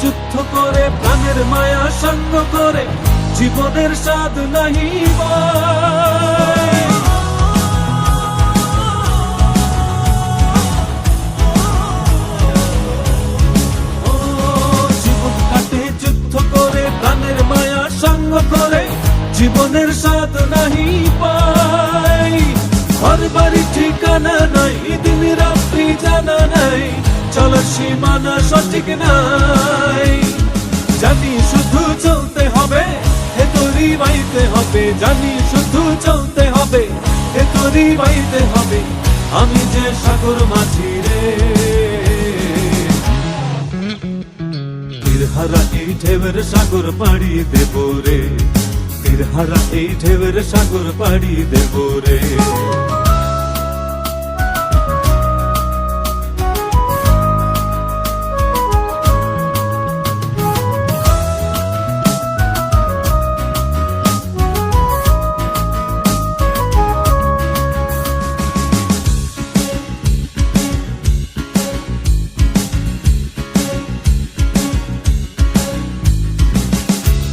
যুদ্ধ করে প্রাণের মায়া সঙ্গ করে জীবনের স্বাদ নাহি পায়। ও জীবন কাটে যুদ্ধ করে প্রাণের মায়া সঙ্গ করে জীবনের স্বাদ নাহি পায়। ঘর বাড়ি ঠিকানা নাই, দিন রাত্রি জানা নাই, চলার সীমানা সঠিক নাই। জানি শুধু চলতে হবে, এ তোরই বাইতে হবে, জানি শুধু চলতে হবে, এ তোরই বাইতে হবে। আমি যে সাগর মাঝি রে, তীরহারা এই ঢেউয়ের সাগর পাড়ি দেব রে, তীরহারা এই ঢেউয়ের সাগর পাড়ি দেব রে।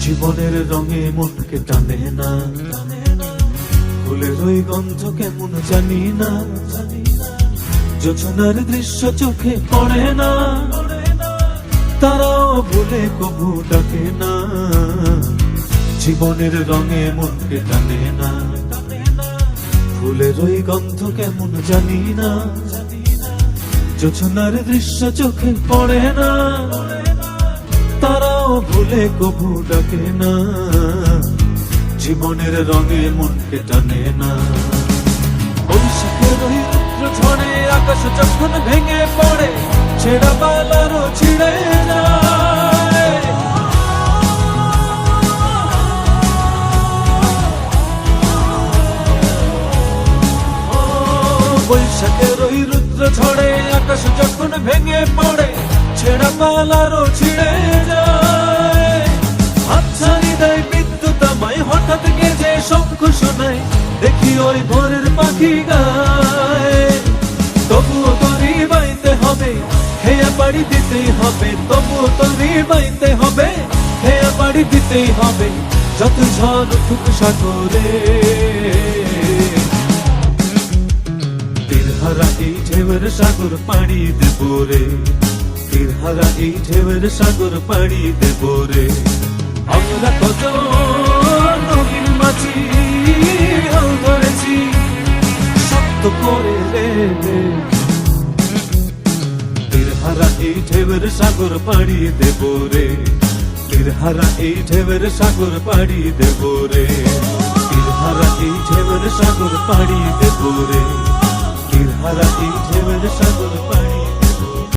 জীবনের রঙে মনকে টানে না, ফুলের ওই গন্ধ কেমন জানি না, যোছনার দৃশ্য চোখে পড়ে না, তারাও ভুলে কবু ডাকে না। জীবনের রঙে মনকে টানে না, ফুলের ওই গন্ধ কেমন জানি না, যোছনার দৃশ্য চোখে পড়ে না, তারাও ভুলে কবু ডাকে না। জীবনের রঙে মনকে টানে না। বৈশাখের ওই রুদ্র ঝড়ে আকাশ যখন ভেঙে পড়ে ছেঁড়া পালারও ছিঁড়ে যায়। ও বৈশাখের ওই রুদ্র ঝড়ে আকাশ যখন ভেঙে পড়ে ছেঁড়া পালারও ছিঁড়ে যায়। হাতছানি দেয় বিদ্যুৎ আমায়, হঠাৎ গেজে শঙ্খ শোনায়, দেখি ওই ভোরের পাখি গায়। তবুও তরি বাইতে হবে, খেয়া পাড়ি দিতেই হবে, তবুও তরি বাইতে হবে, খেয়া পাড়ি দিতেই হবে, যত ঝড় উঠুক সাগরে। তীরহারা এই ঢেউয়ের সাগর পাড়ি দেব রে, তীরহারা এই ঢেউয়ের সাগর পাড়ি দেব রে। আমরা কত নবীন মাঝি হাল ধরেছি শক্ত করে রে, তীরহারা এই ঢেউয়ের সাগর পাড়ি দেব রে, তীরহারা এই ঢেউয়ের সাগর পাড়ি দেব রে, তীরহারা এই ঢেউয়ের সাগর পাড়ি দেব রে, তীরহারা এই ঢেউয়ের সাগর পাড়ি